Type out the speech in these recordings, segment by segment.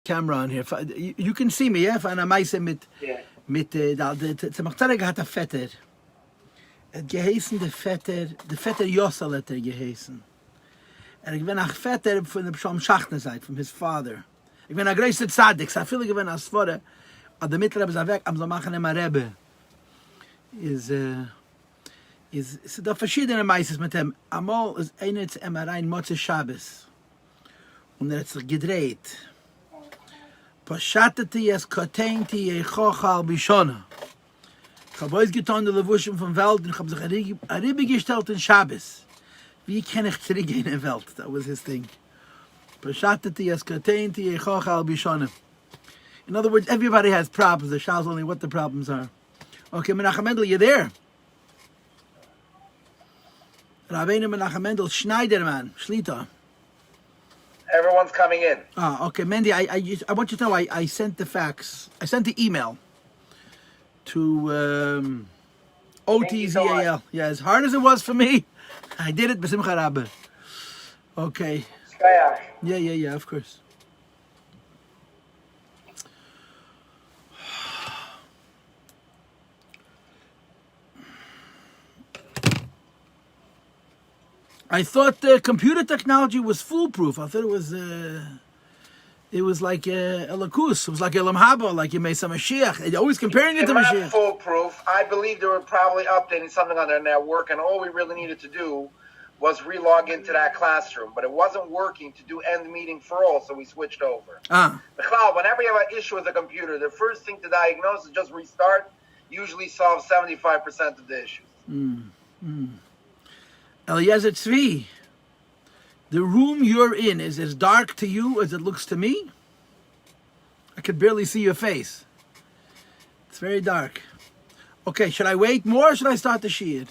camera on here. You can see me, yeah? If I'm mit der Tzemach Tzedek hat a Vetter. Geheißen der Vetter Yossel hat geheißen. Ich bin ein Vetter von der Psalm Schachner-Seite, from his father. Ich bin ein größter Tzadik, so viele gewinnen als Vorder, aber der Mittelrebbe ist weg, am so machen immer Rebbe. Ist da verschiedene Meises mit dem. Amol ist einer zu ihm rein, Motze Shabbos. Und hat sich gedreht. Pashatati es kotenti jechochal bishona. Ich habe euch getan, die Levushim von Welt, und ich habe sich eine Ribbe gestellt in Shabbos. Wie kann ich zurückgehen in der Welt? That was his thing. Pashatati es kotenti jechochal bishona. In other words, everybody has problems. The Shah's only what the problems are. Okay, Menachem Mendel, you there? Rabbeinu Menachem Mendel, Schneiderman, Shlita. Everyone's coming in. Ah, okay, Mendy, I want you to know I sent the fax. I sent the email to OTZAL. Yeah, as hard as it was for me, I did it. B'simcha Rabbe. Okay. Yeah, of course. I thought computer technology was foolproof. I thought it was like a lakus. It was like a lamhaba, like you made some Mashiach. They're always comparing it to Mashiach. Not foolproof. I believe they were probably updating something on their network, and all we really needed to do was relog into that classroom. But it wasn't working to do end meeting for all, so we switched over. Whenever you have an issue with a computer, the first thing to diagnose is just restart. Usually solves 75% of the issues. Eliezer Tzvi, the room you're in is as dark to you as it looks to me? I could barely see your face. It's very dark. Okay, should I wait more or should I start the Shiyat?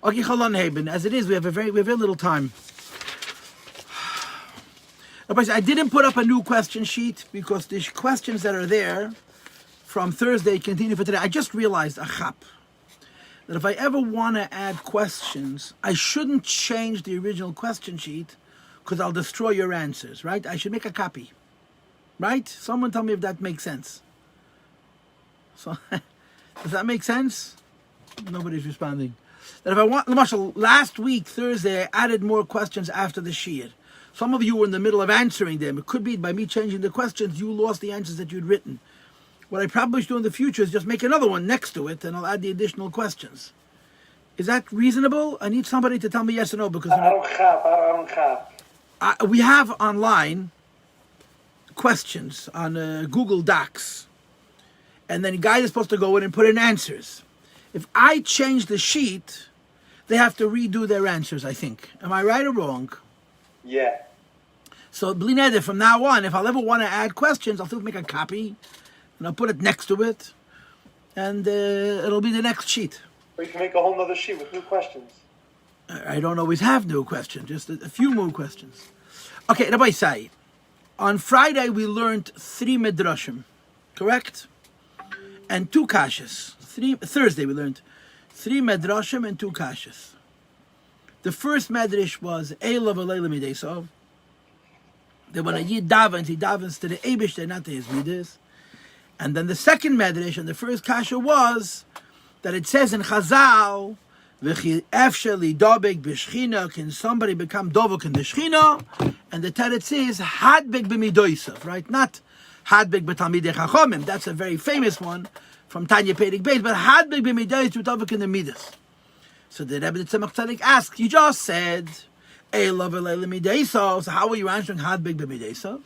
Okay, Chalon Haben, as it is, we have very little time. I didn't put up a new question sheet because the questions that are there from Thursday continue for today. I just realized, that if I ever want to add questions, I shouldn't change the original question sheet because I'll destroy your answers, right? I should make a copy, right? Someone tell me if that makes sense. So, does that make sense? Nobody's responding. That if I want, last week, Thursday, I added more questions after the Shir. Some of you were in the middle of answering them. It could be by me changing the questions, you lost the answers that you'd written. What I probably should do in the future is just make another one next to it, and I'll add the additional questions. Is that reasonable? I need somebody to tell me yes or no, because I don't have. We have online questions on Google Docs, and then a guy is supposed to go in and put in answers. If I change the sheet, they have to redo their answers, I think. Am I right or wrong? Yeah. So, Blineder, from now on, if I'll ever want to add questions, I'll still make a copy, and I'll put it next to it, and it'll be the next sheet. Or you can make a whole other sheet with new questions. I don't always have new questions, just a few more questions. Okay, Rabbi Say, on Friday we learned 3 Midrashim, correct? And 2 Kashas. Thursday we learned 3 Midrashim and 2 Kashas. The first Medrash was Eilav Aleilam Midesov. That when a Yid davens, he davens to the Eibishter, not to his Midas. And then the second Medrash and the first Kasha was that it says in Chazal, can somebody become Dovuk in the Shechina? And the Teretz is Hadbeg b'midoisav, right? Not Hadbeg b'talmidei Chachomim. That's a very famous one from Tanya Perek Beis, but Hadbeg b'midoisav Dovuk in the Midas. So the Rebbe Tzemach Tzedek asked, you just said Eilav Aleilam Mideisav, so how are you answering Hadbeg b'midoisav?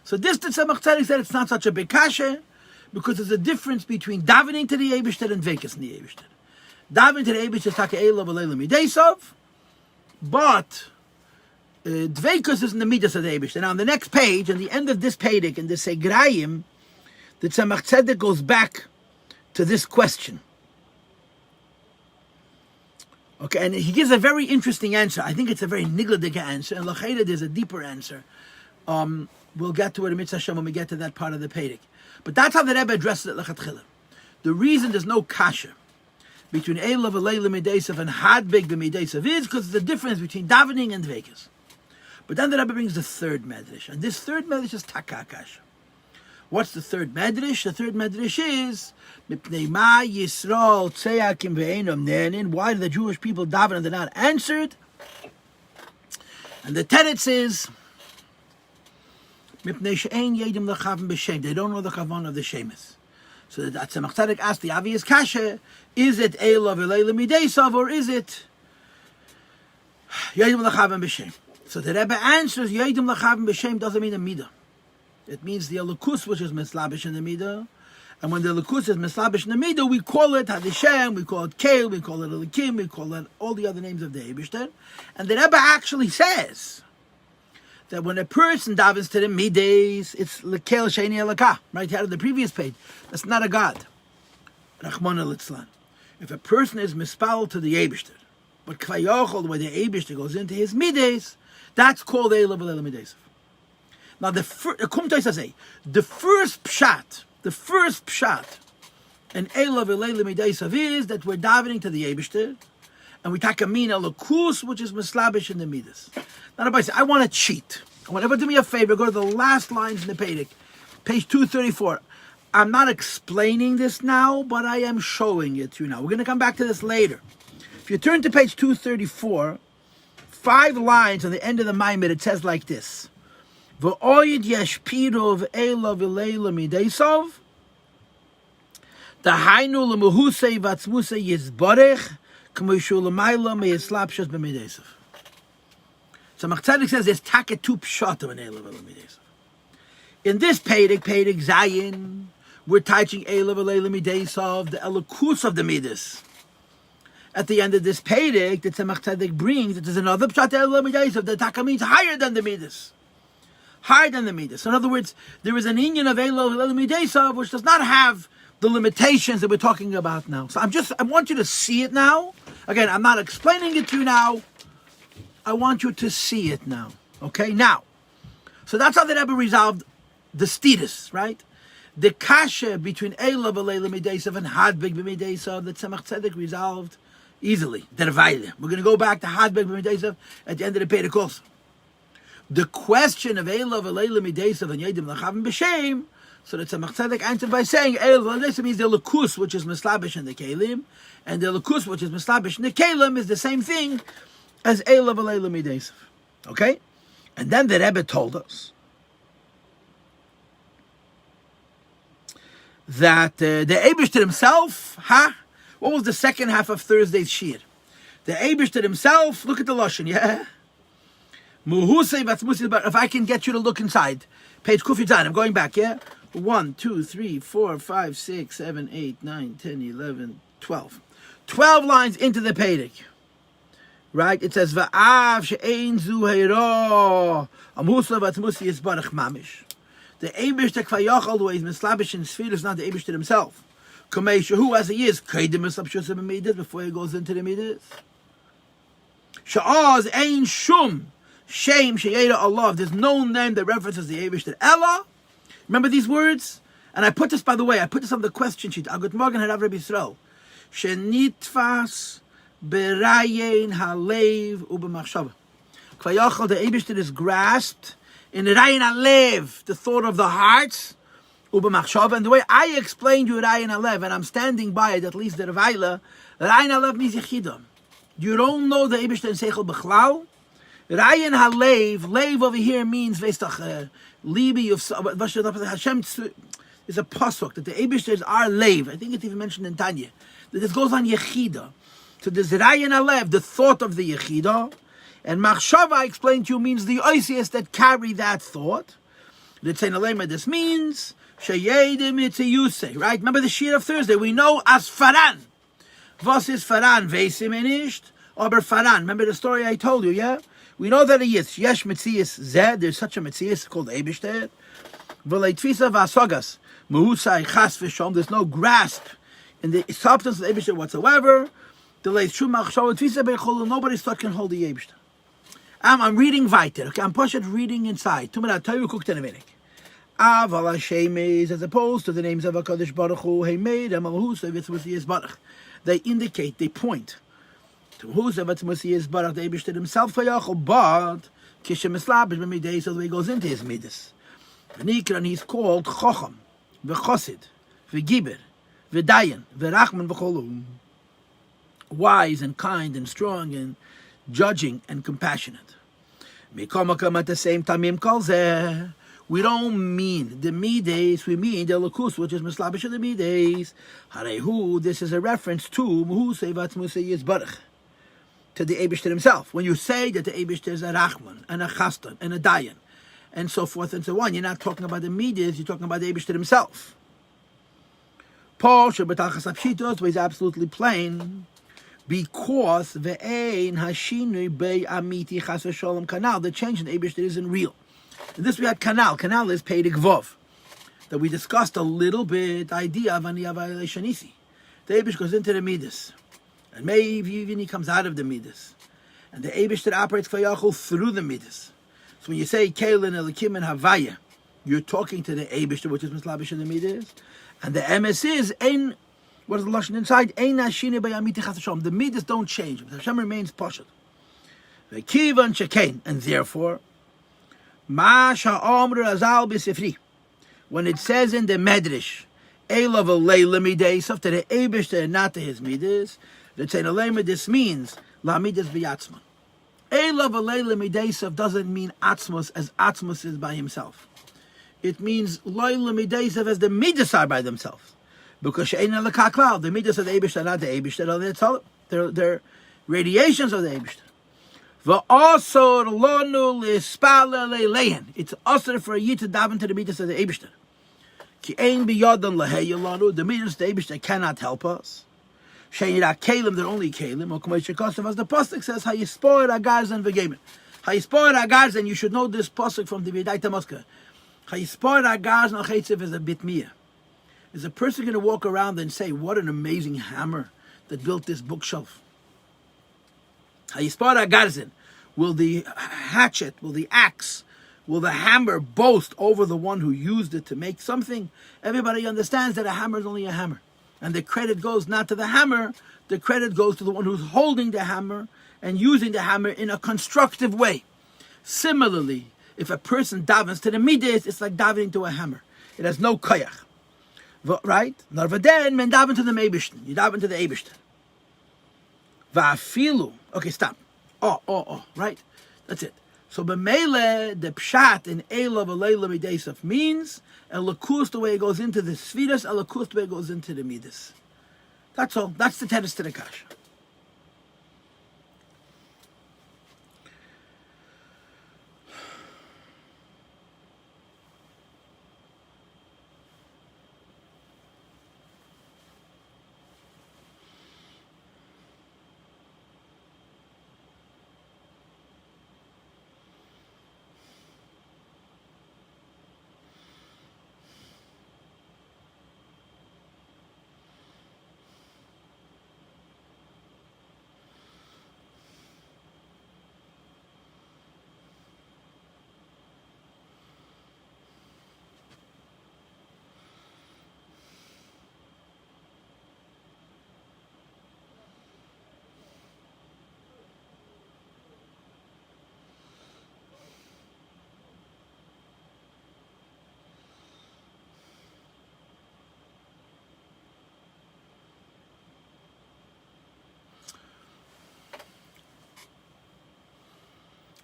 So this the Tzemach Tzedek said it's not such a big kasha, because there's a difference between davening to the Eibishter and dvekas in the Eibishter. Davening to the Eibishter is taka Eilav Aleilam Mideisav, but dvekas is in the midas of the Eibishter. Now on the next page, on the end of this perek, in the Segrayim, the Tzemach Tzedek goes back to this question. Okay, and he gives a very interesting answer. I think it's a very nigladik answer, and l'chayda there's a deeper answer. We'll get to it in Mitzvah Hashem when we get to that part of the perek. But that's how the Rebbe addresses it lechatchila. The reason there's no kasha between Eilav Aleilam Mideisav and Hadbeg b'Mideisav is because there's a difference between davening and dvekas. But then the Rebbe brings the third medrash, and this third medrash is takakash. What's the third medrash? The third medrash is Mipnei Ma Yisrael Tzeakim Ve'enom Nenin. Why do the Jewish people daven and they're not answered? And the teretz is Mipnei She'ein Yedim L'Chavim B'Shem. They don't know the kavanah of the shemis. So the Tzemach Tzedek asked the obvious kasha: is it Eilav Eleilim Mideisav, or is it Yedim L'Chavim B'Shem? So the Rebbe answers Yedim L'Chavim B'Shem doesn't mean a midah. It means the elukus, which is mislabish in the midah. And when the elukus is mislabish in the midah, we call it Hadishem, we call it Kael, we call it Elikim, we call it all the other names of the Eibishter. And the Rebbe actually says that when a person davens to the midas, it's Lekel Sheini Elakah, right here on the previous page. That's not a God. Rachmana litzlan. If a person is mispal to the Eibishter, but Kvayochol, where the Eibishter goes into his midas, that's called Eilav Eleilim Mideisav. Now the first pshat in Eilav Eleilim Mideisav is that we're davening to the Eibishter, and we take a mina lakus, which is mislabish in the midas. Now everybody says, I want to cheat. I want everyone to do me a favor, go to the last lines in the perek, page 234. I'm not explaining this now, but I am showing it to you now. We're going to come back to this later. If you turn to page 234, 5 lines on the end of the Maimed, it says like this: V'oyed yeshpiru v'eilav v'leilam mideisav, dahainu l'muhusei v'atzmusei yizborech k'moishu l'mayla me'yislapshas b'mideisav. So Tzemach Tzedek says there's taket 2 pshatim in eilav v'leilam mideisav. In this perek Zayin, we're teaching eilav v'leilam mideisav, the elokus of the midas. At the end of this perek, the Tzemach Tzedek brings that there's another pshat eilav mideisav. The taka means higher than the midas. Higher than the midas. In other words, there is an inyan of Eilav Eleilim Mideisav which does not have the limitations that we're talking about now. So I want you to see it now. Again, I'm not explaining it to you now. I want you to see it now. Okay? Now. So that's how the Rebbe resolved the stidus, right? The kasha between Eilav Eleilim Mideisav and Hadbeg B'Mideisav that Tzemach Tzedek resolved easily. Dervaile. We're going to go back to Hadbeg B'Mideisav at the end of the perek also. The question of Eilav Eleilim Mideisav and Yedim L'Chavim B'Shem, so the Tzemach Tzedek answered by saying Eilav Eleilim Mideisav means the Lukus, which is mislabish in the Kelim, and the Lukus, which is mislabish in the Kelim, is the same thing as Eilav Eleilim Mideisav. Okay? And then the Rebbe told us that the Eibishter himself, what was the second half of Thursday's Shir? The Eibishter himself, look at the Lashon, yeah? If I can get you to look inside, page Kuf Yud, I'm going back, yeah? 1, 2, 3, 4, 5, 6, 7, 8, 9, 10, 11, 12. 12 lines into the perek. Right? It says, Va'av she'ein zu heiro amhusla v'atzmusi yisbarach mamish. The Eibishter Kvayachal, who is mislabish in Sfir, is not the Eibishter himself. Kamei who as he is, Kaidim mislabshus b'midas, before he goes into the midas. Sha'az ein shum. Shame, Sheyeda Allah. There's no name that references the Eibishter. Ella, remember these words? And I put this, by the way, on the question sheet. Agut Morgan Harav Rabbi Yisrael. Shenitfas berayin halev ubemachshava. Kvayachal, the Eibishter is grasped in rayin halev, the thought of the heart, ubemachshava. And the way I explained you rayin halev, and I'm standing by it, at least the Revaila, rayin halev means yechidah. You don't know the Eibishter in Seichel B'chlal. Rayin halev, lev over here means veistach libi of Hashem. Is a pasuk that the Eibishters are lev. I think it's even mentioned in Tanya. That this goes on yechida. So there's rayin halev, the thought of the yechida, and machshava, I explained to you, means the oisias that carry that thought. The Tzei Nalema, this means sheyedim itziyuse. Right? Remember the Shir of Thursday. We know as faran. Was is faran? Veisim enisht. Aber faran. Remember the story I told you, yeah? We know that he is yesh metzias zed. There's such a metzias called Eibishter. V'lei tfisa v'asogas muhusai chas v'shom. There's no grasp in the substance of the Eibishter whatsoever. Nobody's thought can hold the Eibishter. I'm reading weiter. Okay, I'm pushing reading inside. Aval Hashem is as opposed to the names of HaKadosh Baruch Hu. He made them who's with his Baruch. They indicate, they point to who's of Tzmusi is Baruch, the Eibishter himself, but Kishem Mislabish b'midei, so the way he goes into his midas. And he's called Chocham, v'chosid, v'giber, v'dayan, v'rachman v'cholum. Wise and kind and strong and judging and compassionate. Mikomakam at the same time, we don't mean the midas, we mean the lakus, which is mislabish of the midas. Harehu, this is a reference to Muhu Seivat Musayis Baruch, to the Eibishter himself. When you say that the Eibishter is a Rachman and a Chastan and a Dayan and so forth and so on, you're not talking about the midas, you're talking about the Eibishter himself. Paul Shabbatachas Apshitos is absolutely plain. Because ve'ein hashinui bei amiti chas v'sholem kanal, the change in Eibishter isn't real. In this we had kanal. Kanal is paid gvov, that we discussed a little bit. The idea of aniyah v'leishanisi. The Eibush goes into the midas, and maybe even he comes out of the midas, and the Eibishter operates k'vayachol through the midas. So when you say keilin elikim and havaya, you're talking to the Eibishter, which is mislabish in the midas, and the MS is ein. What is the lashon inside? The midas don't change. Hashem remains pashut. And therefore, when it says in the medrash, Elav alayla midas, to the Eibishter and not to his midas, this means la midas biyatzman. Elav alayla midas doesn't mean atzmos as atzmos is by himself. It means layla midas as the midas are by themselves. Because the midas of the Eibishter are not the Eibishter, they're radiations of the Eibishter. It's also for you to dive into the midas of the Eibishter. The midas of the Eibishter cannot help us. They're only kelim. As the pasuk says, "Hayispoir agarzan v'gemer." Hayispoir agarzan. You should know this pasuk from the Vidaita Moska. Hayispoir agarzan al is a bitmiyah. Is a person going to walk around and say, what an amazing hammer that built this bookshelf? Hayispara garzin. Will the hatchet, will the axe, will the hammer boast over the one who used it to make something? Everybody understands that a hammer is only a hammer. And the credit goes not to the hammer, the credit goes to the one who's holding the hammer and using the hammer in a constructive way. Similarly, if a person davens to the midas, it's like davening to a hammer. It has no koyach. Right? Narvaden men daven to the Eibishter. You daven to the Eibishter. Va'afilu. Okay, stop. Right? That's it. So b'meile, the pshat in Elav alayla midesaf means elakus the way it goes into the sfiras, elakus the way it goes into the midas. That's all. That's the teres to the kasha.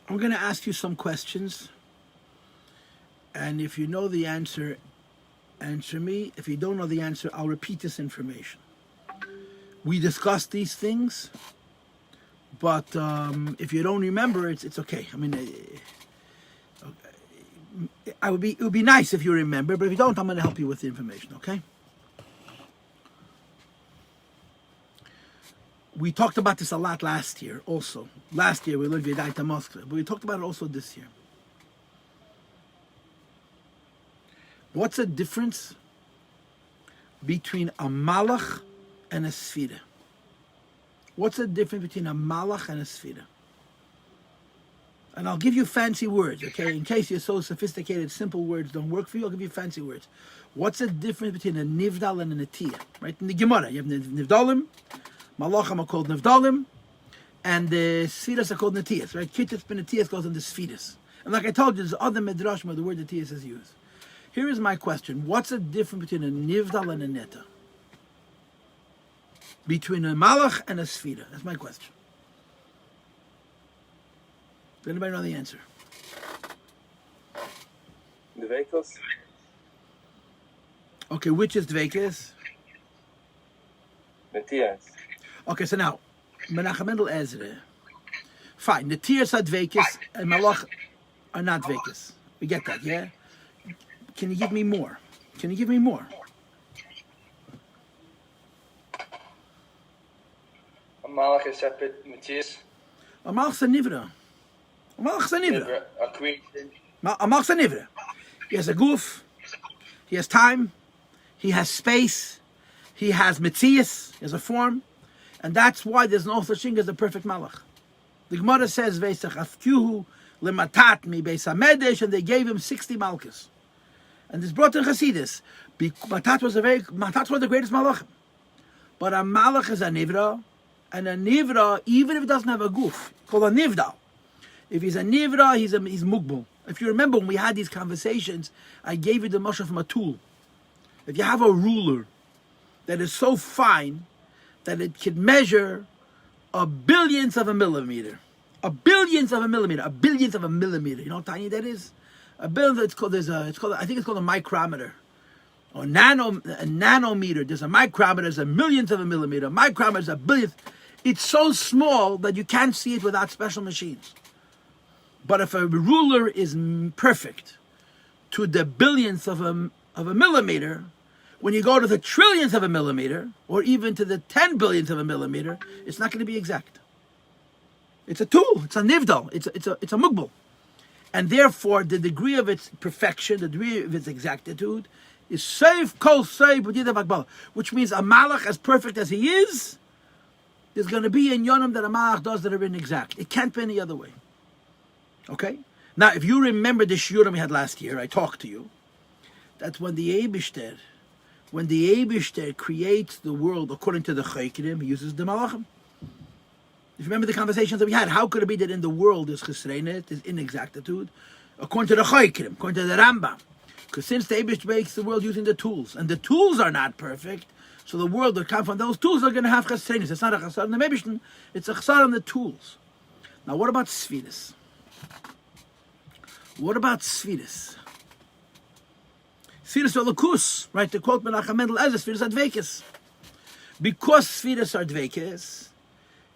I'm going to ask you some questions, and if you know the answer, answer me. If you don't know the answer, I'll repeat this information. We discussed these things, but if you don't remember, it's okay. I mean, it would be nice if you remember, but if you don't, I'm going to help you with the information, okay? We talked about this a lot last year also. Last year we learned Vidaita Moskva, but we talked about it also this year. What's the difference between a malach and a sfira? What's the difference between a malach and a sfira? And I'll give you fancy words, okay? In case you're so sophisticated, simple words don't work for you, I'll give you fancy words. What's the difference between a nivdal and a netiyah? Right? In the Gemara, you have nivdalim, malachim are called nivdalim, And the Sfiras are called Netias, right? Kittas ben Netias goes in the Sfiras. And like I told you, there's other Midrashim where the word Netias is used. Here is my question. What's the difference between a Nivdal and a Neta? Between a Malach and a Sfira? That's my question. Does anybody know the answer? Dveikos. Okay, which is Dveikos? Netias. Okay, so now, Menachem Mendel Ezra. Fine, Netias are Dveikos and Malach are not Dveikos. We get that, yeah? Can you give me more? Can you give me more? A Malach is separate Netias. A Malach's a Nivra. A Malach's a Nivra. A creation. A Malach's a Nivra. He has a goof, he has time, he has space, he has Metzias, he has a form, and that's why there's no such thing as a perfect Malach. The Gemara says, Veisach afkyuhu lematat mi beis hamedesh, and they gave him 60 malchus. And this brought in Chassidus. Matat was the greatest Malach. But a Malach is a Nivra, and a Nivra, even if it doesn't have a goof, called a Nivdal. If he's a Nivra, he's Mugbal. If you remember when we had these conversations, I gave you the mashal from a tool. If you have a ruler that is so fine that it can measure a billionth of a millimeter, a billionth of a millimeter, a billionth of a millimeter. You know how tiny that is? A billion. I think it's called a micrometer, or a nanometer. There's a micrometer. There's a millionth of a millimeter. A micrometer is a billionth. It's so small that you can't see it without special machines. But if a ruler is perfect to the billionth of a millimeter, when you go to the trillionth of a millimeter, or even to the 10 billionth of a millimeter, it's not going to be exact. It's a tool. It's a nivdal. It's a mugbal. And therefore, the degree of its perfection, the degree of its exactitude, is safe, kol safe, which means a malach, as perfect as he is, there's going to be in yonim that a malach does that are inexact. It can't be any other way. Okay? Now, if you remember the shiurim we had last year, I talked to you, that when the Eibishter creates the world according to the Chaykirim, he uses the Malachim. If you remember the conversations that we had, how could it be that in the world there's Chesreinet, there's inexactitude? According to the Chaykirim, according to the Rambam. Because since the Eibishter makes the world using the tools, and the tools are not perfect, so the world that comes from those tools are going to have Chesreinet. It's not a Chesar in the Eibishter, it's a Chesar in the tools. Now, what about Sfiris? What about Sfiris? Sfiris are Lakus, right? To quote Menachem Mendel Ezra, Sfiris are Dveikos. Because Sfiris are Dveikos,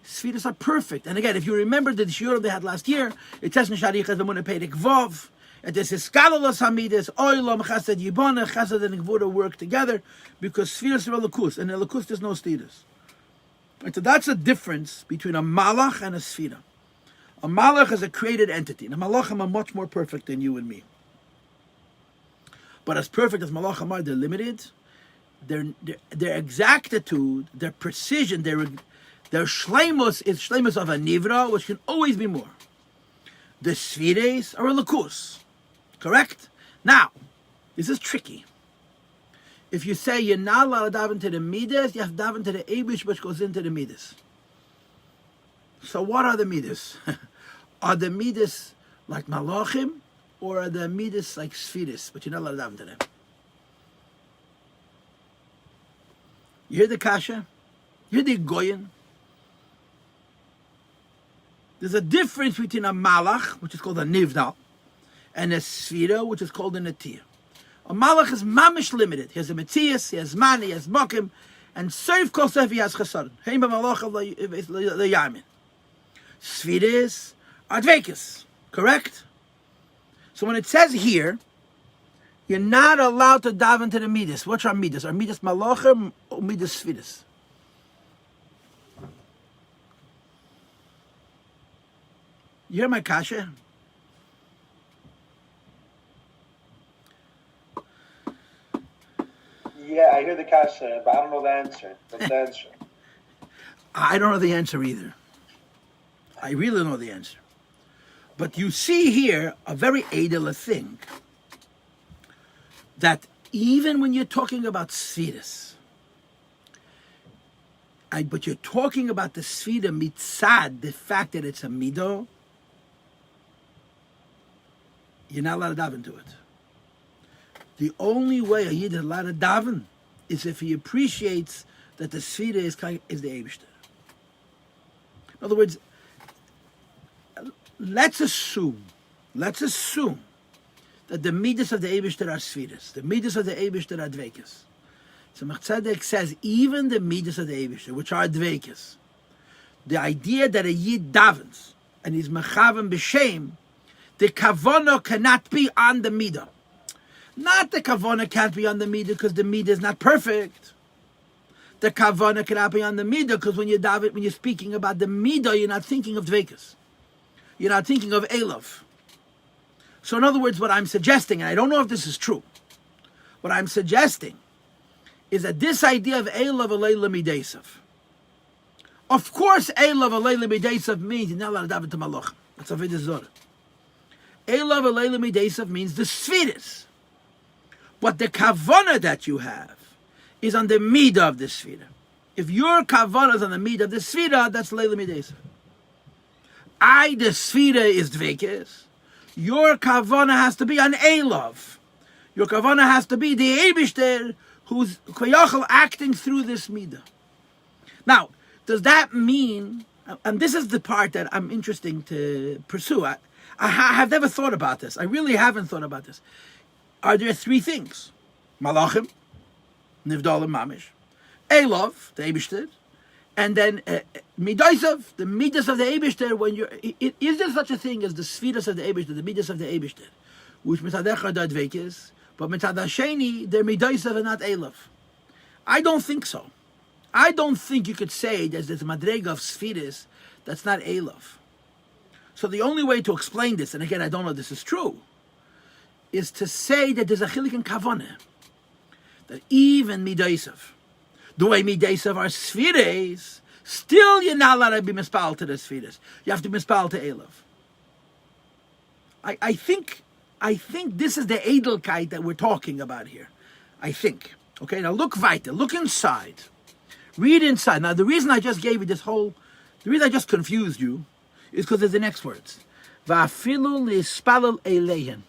Sfiris are perfect. And again, if you remember the shiur they had last year, it says in Sharichas V'munah Perek Vov, and this is Skalalos Hamidus, Oilam Chesed Yibonah, Chesed and Gvura work together, because Sfiris are Lakus, and in Lakus there's no Sfiris. Right, so that's the difference between a Malach and a Sfira. A Malach is a created entity, and a Malachim are much more perfect than you and me. But as perfect as Malachim are, they're limited. Their exactitude, their precision, their shleimus is shleimus of a nivra, which can always be more. The Sfires are a lakus. Correct? Now, this is tricky. If you say you're not allowed to daven to the midas, you have to daven to the Eibush, which goes into the midas. So what are the midas? Are the midas like malachim, or are the midas like Sfiris, but you're not allowed to daven to them? You hear the kasha? You hear the goyin? There's a difference between a malach, which is called a nivdal, and a sfira, which is called a netia. A malach is mamish limited. He has a metzias, he has man, he has mokim, and seif kol seif he has chesaron. Heim b'malach le'yamin. Sfiris are dveikos, correct? So when it says here, you're not allowed to daven to the midas. What are midas? Are midas malachim or midas sfiris? You hear my kasha? Yeah, I hear the kasha, but I don't know the answer. What's the answer? I don't know the answer either. I really don't know the answer. But you see here a very edel thing, that even when you're talking about sfiris, But you're talking about the Sfira mitzad, the fact that it's a midah, you're not allowed to daven to it. The only way a Yid is allowed to daven is if he appreciates that the Sfira is the Eibishter. In other words, let's assume that the midas of the Eibishter are Sfiras, the midas of the Eibishter are Dveikas. So Machtzedek says even the midas of the Eibishter, which are Dveikas, the idea that a Yid davens and is mechaven b'shem, the kavana cannot be on the midah. Not the kavana can't be on the midah because the midah is not perfect. The kavana cannot be on the midah because when you're speaking about the midah, you're not thinking of dveikus. You're not thinking of elav. So in other words, what I'm suggesting, and I don't know if this is true, what I'm suggesting is that this idea of elav alayla mideisav. Of course, elav alayla mideisav means you're not allowed to daven to malach. That's a avodah zorah. Elav alayla mideisav means the sfiras. But the kavana that you have is on the midah of the sfira. If your kavana is on the midah of the sfira, that's leila mideisav. The sfira is dveikes. Your kavana has to be on elav. Your kavana has to be the Eibishter who's koyachal acting through this midah. Now, does that mean? And this is the part that I'm interested to pursue. I have never thought about this. I really haven't thought about this. Are there three things? Malachim, Nivdalim Mamish, Elav, the Eibishter, and then Midaisav, the Midas of the Eibishter. When is there such a thing as the Sfiras of the Eibishter, the Midas of the Eibishter, which Mitadecha da Dveikis, but Mitadasheni, they're Midaisav and not Elav? I don't think so. I don't think you could say there's this Madrega of Sfiras that's not Elav. So the only way to explain this, and again, I don't know if this is true, is to say that there's a chilik in kavanah, that even midaisav, the way midaisav are sfiras, still you're not allowed to be mispal to the sfiras. You have to mispal to elav. I think this is the edelkeit that we're talking about here. I think. Okay, now look weiter, look inside, read inside. Now the reason I just gave you the reason I just confused you, is because of the next words. Va'afilu lispalel eleihen.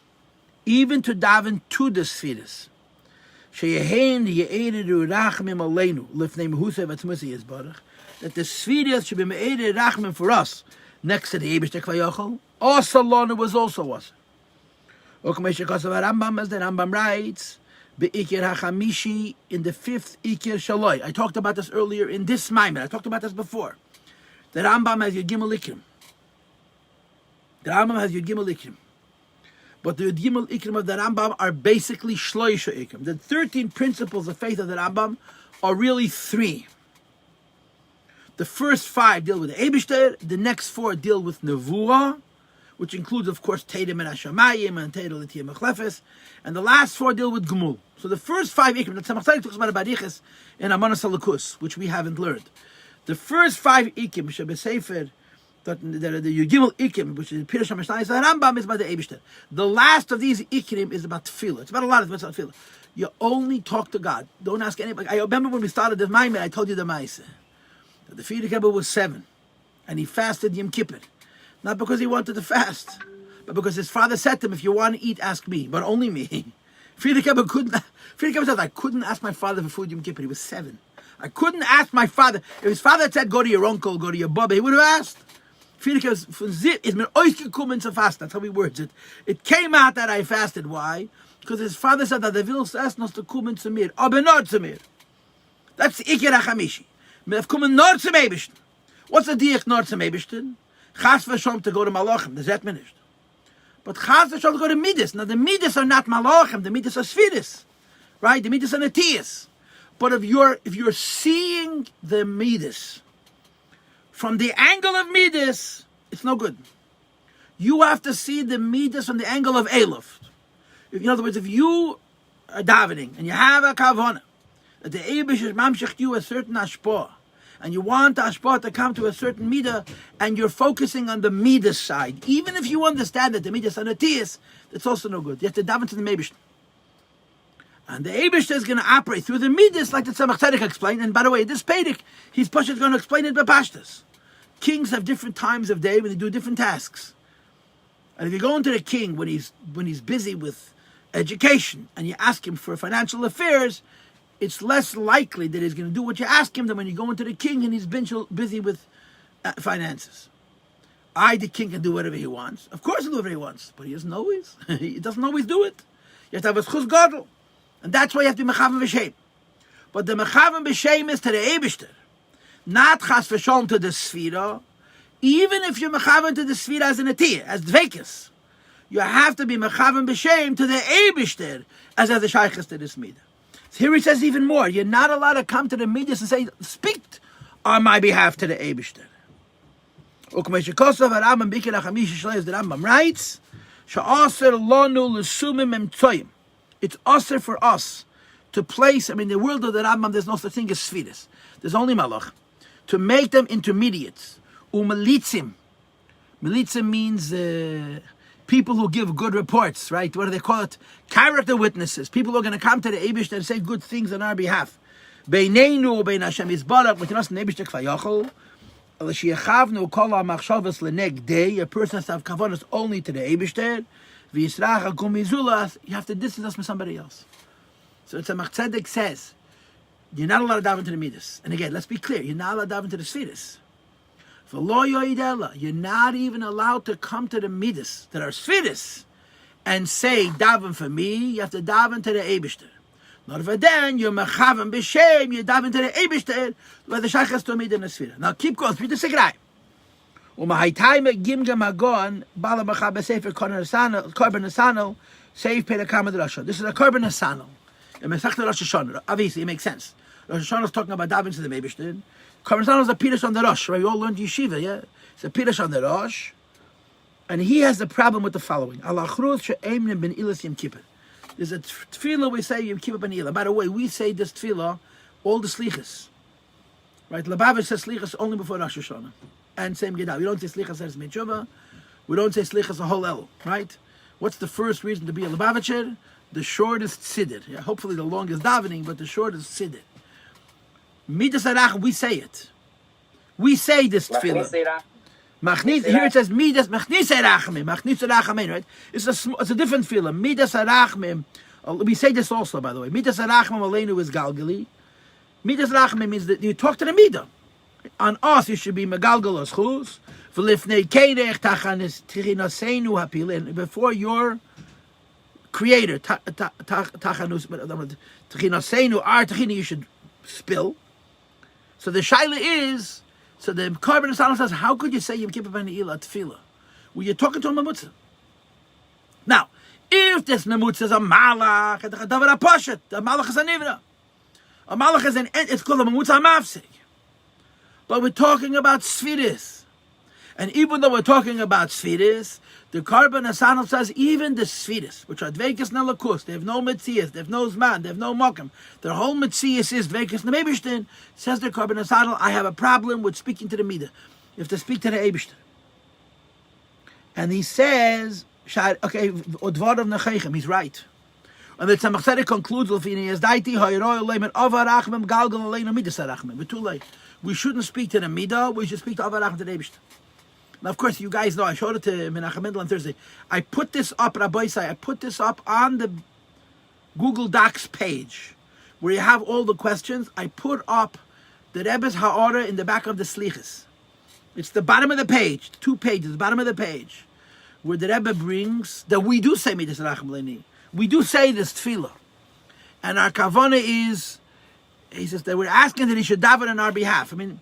Even to daven to the sfiras. That the sfiras should be me'ered rachmim for us, next to the Eibishter Kvayachol. Also, Lorna was also us. Rambam, as the Rambam writes, Be'ikir HaChamishi, in the fifth Ikir Shaloi. I talked about this earlier in this Maimer. I talked about this before. The Rambam has Yud Gimel Ikrim. But the Gimel Ikrim of the Rambam are basically Shloisha Ikrim. The 13 principles of faith of the Rambam are really 3. The first 5 deal with the Eibishter, the next 4 deal with Nevuah, which includes, of course, Teidim and Hashamayim and Teidim L'Tiyah Mechlefes, and the last 4 deal with Gmul. So the first 5 Ikrim, that Tzemach Tzedek talks about Bariches in Amanas Halakus, which we haven't learned. The first 5 Ikrim, Shabbat Sefer, the Yugimel Ikrim, which is Pirush HaMishnah, the Rambam is about the Eibishter. The last of these Ikrim is about Tefillah. It's about a lot of it's about Tefillah. You only talk to God. Don't ask anybody. I remember when we started the Maimer, I told you the Maaseh. The Friedrich Rebbe was 7, and he fasted Yom Kippur. Not because he wanted to fast, but because his father said to him, if you want to eat, ask me, but only me. Friedrich Rebbe said, I couldn't ask my father for food Yom Kippur. He was 7. I couldn't ask my father. If his father had said, go to your uncle, go to your baba, he would have asked. Friedrich Rebbe is mir ausgekommen zu fasten. That's how he words it. It came out that I fasted. Why? Because his father said that the willst erst noch zu kommen zu mir, aber not zu mir. That's the Ikir HaChamishi. Wir have kommen nur zum Eibishten. What's the diach nur zum Eibishten? Chas v'shom to go to Malachim. Das hat man nicht. But chas v'shom to go to Midas. Now the Midas are not Malachim. The Midas are Sfiris. Right? The Midas are Netiyas. But if you're seeing the Midas from the angle of Midas, it's no good. You have to see the Midas from the angle of Elif. In other words, if you are davening and you have a kavanah, that the Eibush is mamshech you a certain ashpah, and you want the ashpah to come to a certain midah, and you're focusing on the midah side, even if you understand that the midah is anatiyas, that's also no good. You have to daven to the Eibush. And the Eibishter is going to operate through the Midas, like the Tzemach Tzedek explained. And by the way, this Perek, he's going to explain it by Pashtas. Kings have different times of day when they do different tasks. And if you go into the king when he's busy with education and you ask him for financial affairs, it's less likely that he's going to do what you ask him than when you go into the king and he's busy with finances. The king, can do whatever he wants. Of course he'll do whatever he wants, but he doesn't always. He doesn't always do it. You have to have a schus gadol. And that's why you have to be mechaven b'shem. But the mechaven b'shem is to the Eibishter, not chas v'sholem to the Sfira. Even if you're mechaven to the Sfira as an atiyah, as dvekis, you have to be mechaven b'shem to the Eibishter as a shaykhis to this midah. So here he says even more. You're not allowed to come to the midas and say, speak on my behalf to the Eibishter. The Rambam writes, it's usher for us to place, in the world of the Rambam, there's no such thing as sfiras. There's only malach. To make them intermediates. Umelitzim. Melitzim means people who give good reports, right? What do they call it? Character witnesses. People who are going to come to the Eibishter and say good things on our behalf. Beineinu, bein Hashem Yisbarach, between us and the Eibishter K'vayachol. A person has to have kavanas only to the Eibishter. You have to distance us from somebody else. So it's a Tzedek says, you're not allowed to dive into the Midas. And again, let's be clear, you're not allowed to dive into the Sfiras. You're not even allowed to come to the Midas that are Sfiras and say, daven for me. You have to daven to the Eibishter. Not for then, you're mechaven b'shem, you daven to the Eibishter, where the shaykhas to Midas and the Sfira. Now keep going, read the Segrai. Gimgam Agon, Bala Machabe Sefer Korban Asano, Save Perekamad Rasha. This is a Korban Asano. In Masechta Rosh Hashanah. Obviously, it makes sense. Rosh Hashanah is talking about davening to the Eibishter. Korban Asano is a Pirush on the Rosh, right? We all learned yeshiva, yeah? It's a Pirush on the Rosh. And he has the problem with the following. Alachruz she'emnim ben ilas Yom Kippur. There's a tefillah we say Yom Kippur ben ilah. By the way, we say this tefillah, all the slichas. Right? Lubavitch says slichas only before Rosh Hashanah. And same Gedal. We don't say slichas as Mechuvah. We don't say slichas a whole El, right? What's the first reason to be a Lubavitcher? The shortest siddur. Yeah, hopefully the longest davening, but the shortest siddur. Midas Arach, we say it. We say this tefillah. Here it says Midas Machnis Arachmim. Machnis Arachmim, right? It's a different tefillah. Midas Arachmim. We say this also, by the way. Midas Arachmim Aleinu is Galgali. Midas Arachmim means that you talk to the Midah. On us, you should be Megalgal Aschus. V'lifnei Keirech Tachanis Tichinasenu Hapilin. Before your Creator, Tachanus Tichinasenu, our Tichina, you should spill. So the shaila is, so the Korban Asano says, how could you say Yom Kippur ben Ilah Tefillah? Well, you're talking to a Mamutza. Now, if this Mamutza is a Malach, the Malach is a Nivra. A Malach is it's called a Mamutza Mafsik. But we're talking about Sfiris. And even though we're talking about Sfiris, the Korban Asano says even the Sfiris, which are Dvekis Nelakus, they have no Metzias, they have no Zman, they have no Mokum. Their whole Metzias is Dvekis Nebishtin. Says the Korban Asano, I have a problem with speaking to the Midah. You have to speak to the Eibishter. And he says, okay, Odvar of Nechechem, he's right. And the Tzemach Tzedek concludes, we shouldn't speak to the Midah, we should speak to Avarach to the Eibishter. Now, of course, you guys know, I showed it to Menachem Mendel on Thursday. I put this up, Rabbi Say, I put this up on the Google Docs page, where you have all the questions. I put up the Rebbe's Ha'ara in the back of the Slichas. It's the bottom of the page, 2 pages, the bottom of the page, where the Rebbe brings, that we do say Midas Rachem Leini. We do say this tefillah. And our kavana is, he says that we're asking that he should daven on our behalf. I mean,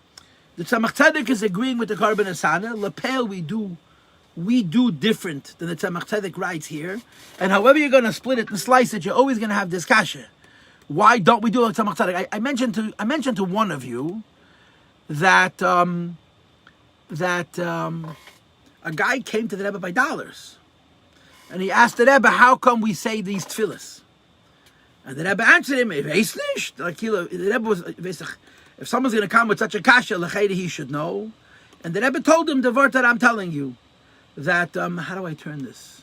the Tzemach Tzedek is agreeing with the Korban Asana. Lapel we do different than the Tzemach Tzedek writes here. And however you're going to split it and slice it, you're always going to have this kasha. Why don't we do like Tzemach Tzedek? I mentioned to one of you that a guy came to the Rebbe by dollars. And he asked the Rebbe, how come we say these tefillahs? And the Rebbe answered him, like, the Rebbe was, if someone's going to come with such a kasha, he should know. And the Rebbe told him the word that I'm telling you, that, how do I turn this?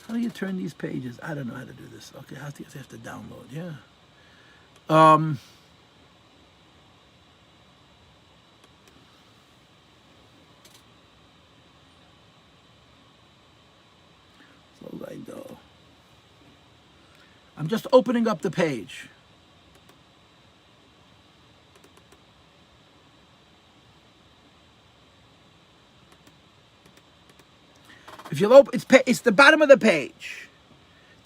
How do you turn these pages? I don't know how to do this. Okay, I have to download. Yeah. So I know. I'm just opening up the page. If you open, it's the bottom of the page.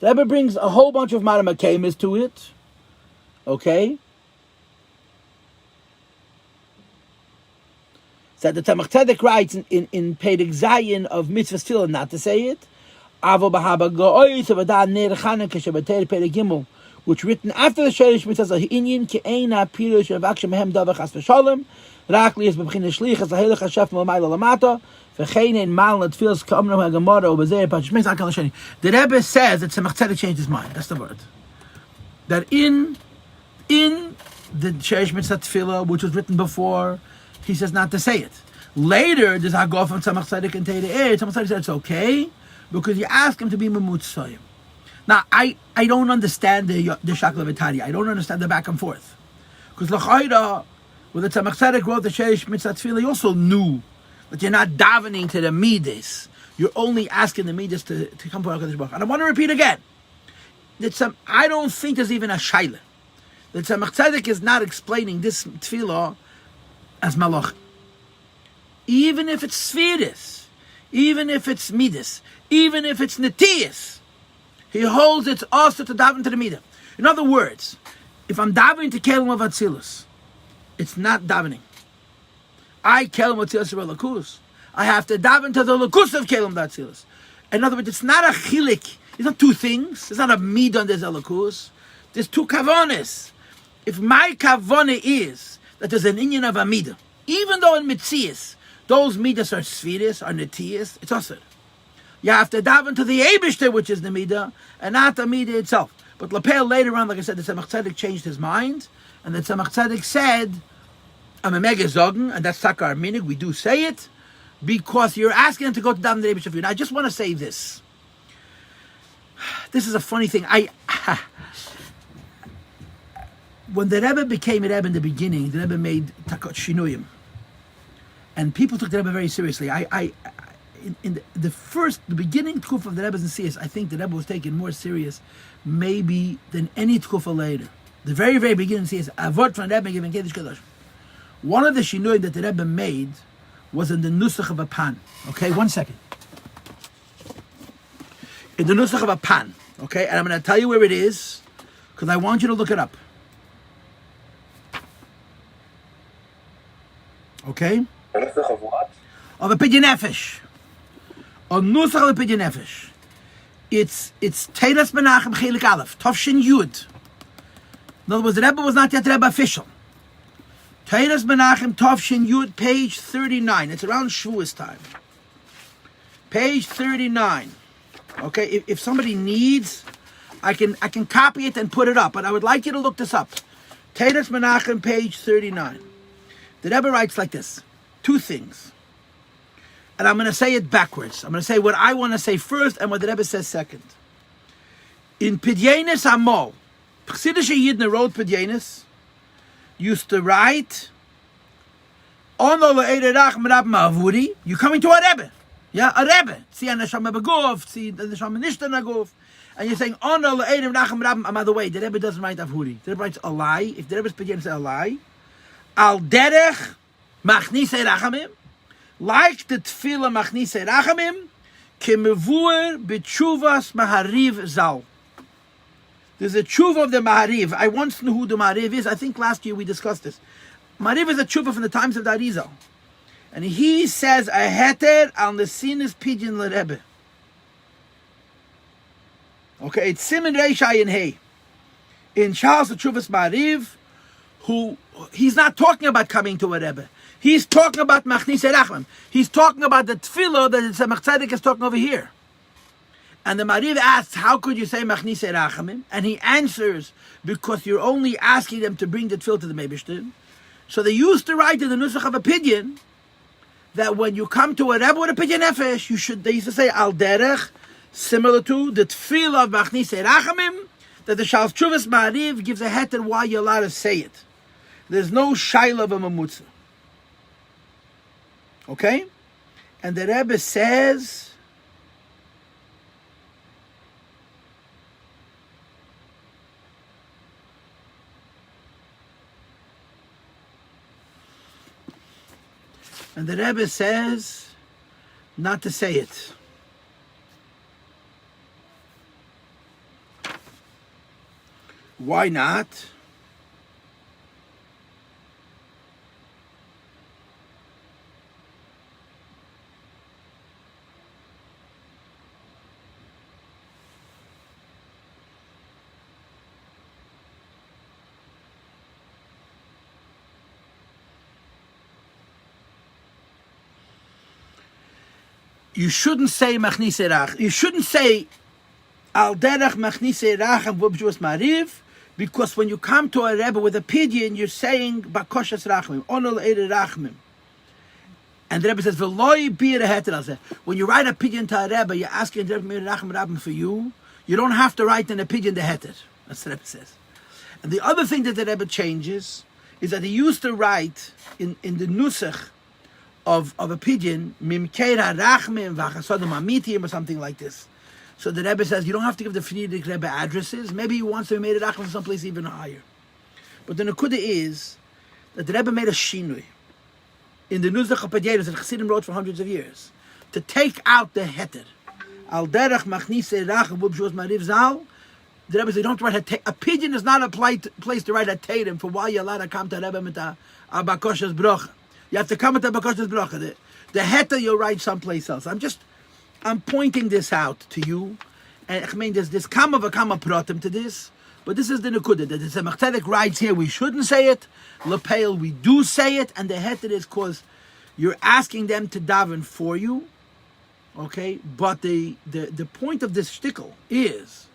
The Rebbe brings a whole bunch of Maramakemis to it. Okay? So the Tzemach Tzedek writes in Perek Zayin of Mitzvas Hatefilla not to say it. Avo b'haba go'ois avadan ner chanan keshebater Perek Gimel, which written after the Shoresh Mitzvas Hatefilla ke'ena pirush avakshem mehem davar chas v'shalom rak li es b'bchina shlich as ha'helech hashaf m'omayla lamata. The Rebbe says that Tzemach Tzedek changed his mind. That's the word. That in the Shoresh Mitzvas Hatefilla, which was written before, he says not to say it. Later, there's a go from Tzemach Tzedek and Teire. Tzemach Tzedek said it's okay because you ask him to be Memutzayim. Now, I don't understand the Shakla V'Tari. I don't understand the back and forth. Because L'chayda, when the Tzemach Tzedek wrote the Shoresh Mitzvas Hatefilla, he also knew that you're not davening to the midas. You're only asking the midas to come to HaKadosh Baruch Hu. And I want to repeat again. I don't think there's even a shaila. The Tzemach Tzedek is not explaining this tefillah as malach. Even if it's spheres, even if it's midas, even if it's netiyas, he holds it's also to daven to the midah. In other words, if I'm davening to Kelim of Atzilus, it's not davening. I Kelim Atzilus Lakus. I have to daven to the Lakus of Kelim Atzilus. In other words, it's not a chilik. It's not two things. It's not a midah and there's a Lakus. There's two kavones. If my kavone is that there's an inyan of a midah, even though in Mitzias, those midas are spheres, are netiyas, it's asur. You have to daven to the Eibishter, which is the midah, and not the midah itself. But Lapel later on, like I said, the Tzemach Tzedek changed his mind, and the Tzemach Tzedek said, I'm a mega zogen, and that's Takar Minig, we do say it, because you're asking him to go to daven the Eibishter for you. Now, I just want to say this. This is a funny thing. When the Rebbe became a Rebbe in the beginning, the Rebbe made takot shinuyim, and people took the Rebbe very seriously. In the beginning tkuf of the Rebbe's in CS, I think the Rebbe was taken more serious, maybe than any tkufa later. The very, very beginning of CS, avot from Rebbe given Kiddush Kadosh. One of the shinuyim that the Rebbe made was in the nusach of a pan. Okay, 1 second. In the nusach of a pan. Okay, and I'm going to tell you where it is because I want you to look it up. Okay? Nusach of what? Of a pidyon nefesh. A nusach of a pidyon nefesh. It's Teiras Menachem Chelik Aleph, Tovshin Yud. In other words, the Rebbe was not yet Rebbe official. Teiras Menachem Tovshin Yud, page 39. It's around Shavuos time. Page 39. Okay, if somebody needs, I can copy it and put it up, but I would like you to look this up. Teiras Menachem, page 39. The Rebbe writes like this, two things. And I'm going to say it backwards. I'm going to say what I want to say first and what the Rebbe says second. In Pidyenis Amol, Chassidische Yidden wrote Pidyenis, used to write, you're coming to a Rebbe. Yeah, a Rebbe. See an Neshama Beguf, see the Neshama Nishtan Aguf. And you're saying, by the way, the Rebbe doesn't write Avhuri. The Rebbe writes a lie. If the Rebbe's Pidyenis say a lie, Al derech machnise rachamim, like the tefillah machnise rachamim, kemevuer b'tshuvas mahariv zal. There's a tshuva of the mahariv. I once knew who the mahariv is. I think last year we discussed this. Mahariv is a tshuva from the times of the Arizal. And he says, a heter al nesinis pidyon l'rebbe. Okay, it's Siman Reishai in Hay. In Charles the Tshuvas Mahariv, who he's not talking about coming to a Rebbe. He's talking about Machnise Rachamim. He's talking about the tefillah that the Tzemach Tzedek is talking over here. And the Mariv asks, how could you say Machnise Rachamim? And he answers, because you're only asking them to bring the tefillah to the Meibishter. So they used to write in the Nusach of a Pidyon that when you come to a Rebbe with a Pidyon Nefesh, they used to say, Al Derech Similar to the tefillah of Machnise Rachamim, that the Shal Tshuvas Ma'ariv gives a heter why you're allowed to say it. There's no shaila of a mamutza. Okay? And the Rebbe says, not to say it. Why not? You shouldn't say Machnise Rach. You shouldn't say Al Derech Machnise Rach and Vubjus Mariv, because when you come to a Rebbe with a pidyon, you're saying Bakoshas Rachmim, Onol Eire Rachmim. And the Rebbe says, V'loi bir heter. When you write a pidyon to a Rebbe, you're asking the Rebbe Rachmim Rabbim for you. You don't have to write in a pidyon the heter. That's what the Rebbe says. And the other thing that the Rebbe changes is that he used to write in the Nusach of a pidyon, Mimkeira Rachmim V'chasodim Amitim, or something like this. So the Rebbe says, you don't have to give the Frierdiker Rebbe addresses. Maybe he wants to be made a Rachman someplace even higher. But the Nekuda is that the Rebbe made a shinui in the Nuzach HaPadyeros that Chassidim wrote for hundreds of years to take out the heter. Al derech machnise rach v'ubshus mariv zal. The Rebbe said, you don't write a pidyon is not a place to write a tatum for why you're allowed to come to Rebbe with a bakoshes brocha. You have to come with a bakoshes brocha. The heter you'll write someplace else. I'm pointing this out to you, and I mean, there's kama v'kama pratim to this, but this is the nekuda. That the Tzemach Tzedek writes here, we shouldn't say it. Lepeil, we do say it, and the heter is because you're asking them to daven for you, okay? But the point of this shtickle is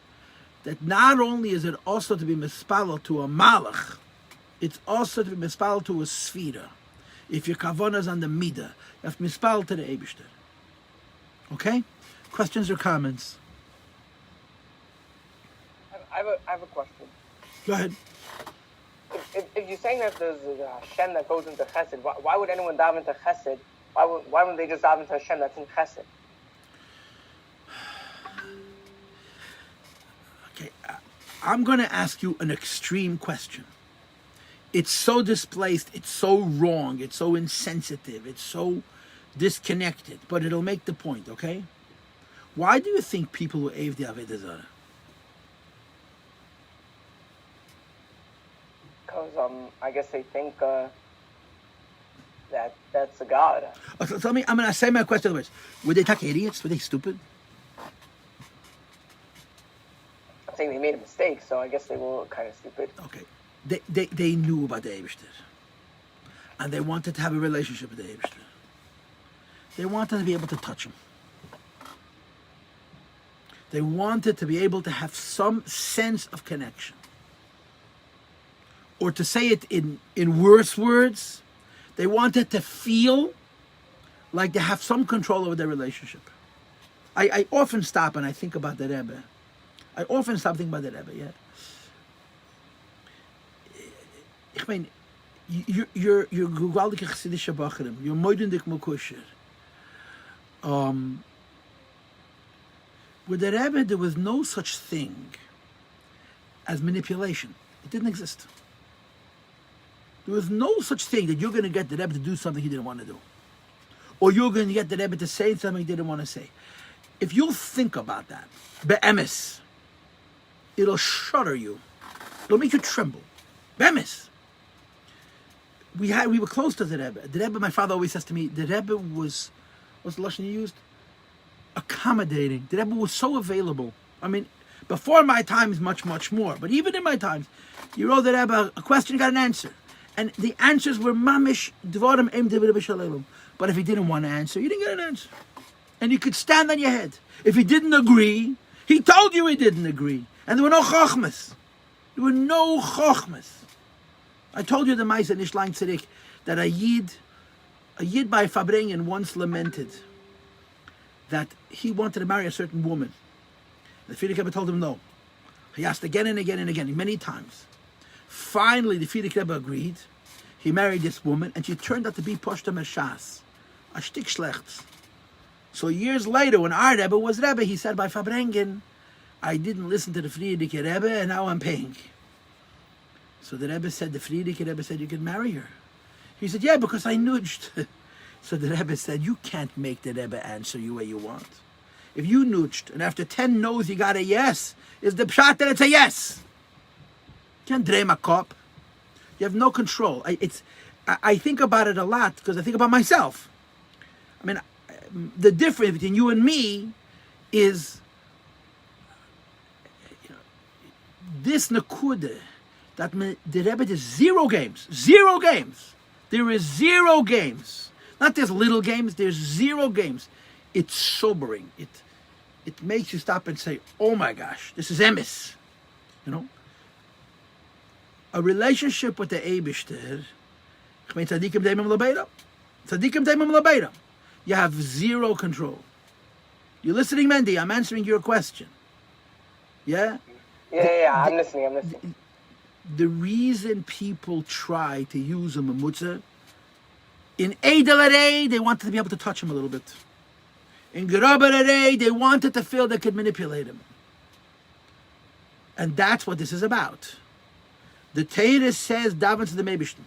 that not only is it also to be mispalel to a malach, it's also to be mispalel to a sfira. If your kavanah is on the midah, you have to mispalel to the Eibishter. Okay? Questions or comments? I have a question. Go ahead. If you're saying that there's a Hashem that goes into Chesed, why would anyone dive into Chesed? Why wouldn't they just dive into Hashem that's in Chesed? Okay, I'm going to ask you an extreme question. It's so displaced, it's so wrong, it's so insensitive, it's so disconnected, but it'll make the point, okay? Why do you think people who ave the Avodah Zarah? Because I guess they think that that's a god. So tell me, I'm going to say my question otherwise. Were they idiots? Were they stupid? I'm saying they made a mistake, so I guess they were kind of stupid. Okay. They knew about the Eibishter. And they wanted to have a relationship with the Eibishter. They wanted to be able to touch him. They wanted to be able to have some sense of connection. Or to say it in worse words, they wanted to feel like they have some control over their relationship. I often stop and I think about the Rebbe. I often stop thinking about the Rebbe, yeah. I mean, you're gewaldige chassidische bacherim. You're moidendik mokusher. With the Rebbe, there was no such thing as manipulation. It didn't exist. There was no such thing that you're going to get the Rebbe to do something he didn't want to do. Or you're going to get the Rebbe to say something he didn't want to say. If you'll think about that, be'emes, it'll shudder you. It'll make you tremble. Be'emes. We were close to the Rebbe. The Rebbe, my father always says to me, the Rebbe was, what's the lashon he used? Accommodating. The Rebbe was so available. I mean, before my times, much, much more. But even in my times, you wrote the Rebbe a question, you got an answer. And the answers were mamish, dvarim em devid b'shalom. But if he didn't want to answer, you didn't get an answer. And you could stand on your head. If he didn't agree, he told you he didn't agree. And there were no chochmas. There were no chochmas. I told you the Maisa in Ishlang Tzirik that a Yid by Fabrengen once lamented that he wanted to marry a certain woman. The Frierdiker Rebbe told him no. He asked again and again and again, many times. Finally, the Frierdiker Rebbe agreed. He married this woman, and she turned out to be Poshta Meshas, a shtik schlechts. So years later, when our Rebbe was Rebbe, he said by Fabrengen, I didn't listen to the Frierdiker Rebbe, and now I'm paying. So the Rebbe said, the Frierdiker Rebbe said, you can marry her. He said, yeah, because I nudged. So the Rebbe said, you can't make the Rebbe answer you where you want. If you nudged, and after 10 no's you got a yes, is the pshat that it's a yes. You can't dream a cop. You have no control. I think about it a lot because I think about myself. I mean, the difference between you and me is this nakuda that the Rebbe does 0 games. 0 games. There is 0 games. Not just little games, there's 0 games. It's sobering. It makes you stop and say, oh my gosh, this is emes. You know? A relationship with the Eibishter, you have 0 control. You're listening, Mendy? I'm answering your question. Yeah? Yeah, I'm listening. The reason people try to use a mamutza, in Eidelarei, they wanted to be able to touch him a little bit. In Gerabarei, they wanted to feel they could manipulate him. And that's what this is about. The Torah says, daven to the Eibishter.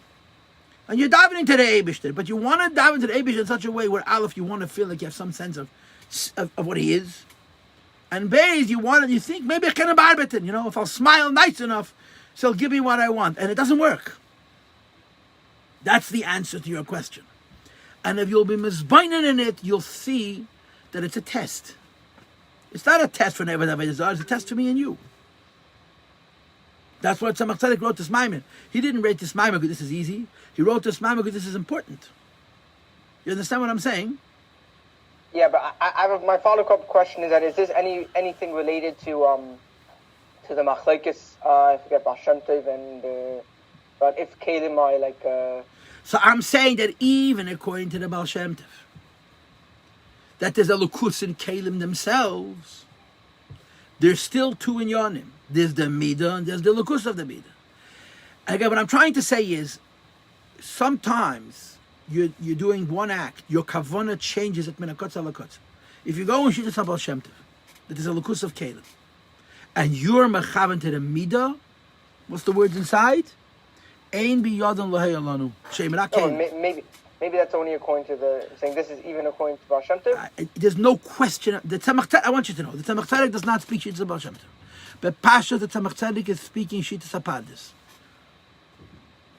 And you're davening to the Eibishter, but you want to daven to the Eibishter in such a way where Aleph, you want to feel like you have some sense of what he is. And Beis, you think, maybe I can abarbeten, if I'll smile nice enough, so he'll give me what I want. And it doesn't work. That's the answer to your question. And if you'll be mizbainen in it, you'll see that it's a test. It's not a test for Nevad Avedazar, it's a test for me and you. That's what Tzemach Tzedek wrote this Maimer. He didn't write this Maimer because this is easy. He wrote this Maimer because this is important. You understand what I'm saying? Yeah, but my follow-up question is this anything related to the Machlekes? I forget Baal Shem Tov and but if Kalim are like. So I'm saying that even according to the Baal Shem Tov, that there's a lukus in Kalim themselves. There's still 2 inyanim. There's the midah and there's the lukus of the midah. Again, what I'm trying to say is, sometimes you're doing one act, your kavana changes at minakotza lakotza. If you go and shoot a Baal Shem Tov, that is a lukus of Kalim, and you're mechavan to the midah, what's the words inside? Ein biyadan lahei alanu. Maybe that's only according to the saying. This is even according to Baal Shem Tov. There's no question. The Tzemach Tzedek, I want you to know, the Tzemach Tzedek does not speak Shittas Baal Shem Tov. But Pasha, the Tzemach Tzedek is speaking Shittas HaParadis.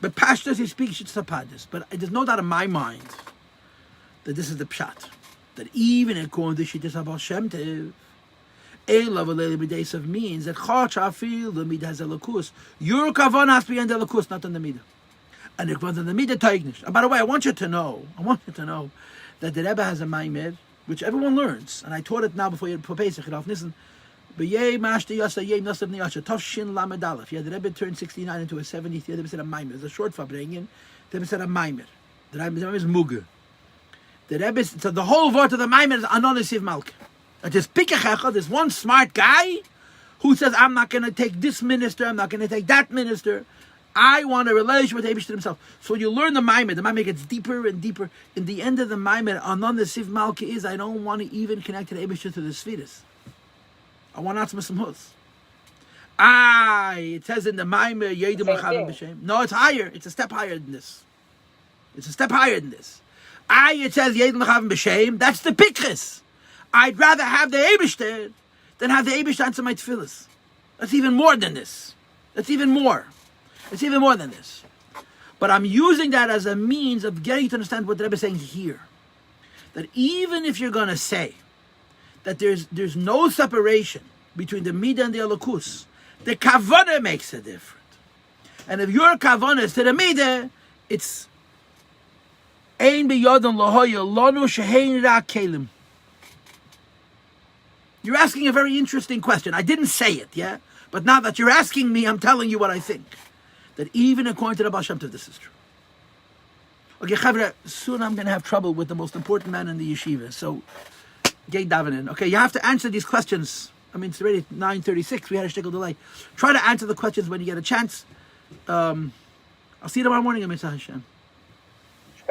But Pasha, he speaks Shittas HaParadis. But there's no doubt in my mind that this is the pshat. That even according to Shittas Baal Shem Tov, Elav Alei B'Deisav means that Chach Afil, the midah has a lakus. Your kavanah has to be on the lakus, not on the midah. And it was on the midah taignish. And by the way, I want you to know that the Rebbe has a maimer, which everyone learns, and I taught it now before Pesach. Listen, B'yei Mashti Yasa Yei Nasav Niyasha Tavshin Lamed Aleph. Yeah, the Rebbe turned 69 into a 70th. The Rebbe said a maimer. It's a short fabrengen. The Rebbe said a maimer. The Rebbe is muge. The Rebbe, so the whole word of the maimer is anonisiv malk. It is pikachecha. There's one smart guy who says, I'm not going to take this minister, I'm not going to take that minister. I want a relationship with Eibishter himself. So when you learn the Maimer gets deeper and deeper. In the end of the Maimer, Anon the Siv Malka is, I don't want to even connect to the Eibishter to the Sfiris. I want Atzma Samhus. It says in the Maimer, Yedim Machavim B'Shem. No, it's higher. It's a step higher than this. It says Yedim Machavim B'Shem. That's the Pikris. I'd rather have the Eibishter than have the Eibishter answer my tefillas. That's even more than this. It's even more than this. But I'm using that as a means of getting you to understand what the Rebbe is saying here. That even if you're going to say that there's no separation between the midah and the alakus, the kavanah makes it different. And if your kavanah is to the midah, it's ein biyadon lahoya lanu shehein ra kelim. You're asking a very interesting question. I didn't say it, yeah? But now that you're asking me, I'm telling you what I think. That even according to the Baal Shem Tov, this is true. Okay, Chavre, soon I'm going to have trouble with the most important man in the yeshiva. So, get davening. Okay, you have to answer these questions I mean, it's already 9:36. We had a shtickle delay. Try to answer the questions when you get a chance. I'll see you tomorrow morning, Mitzvah Hashem.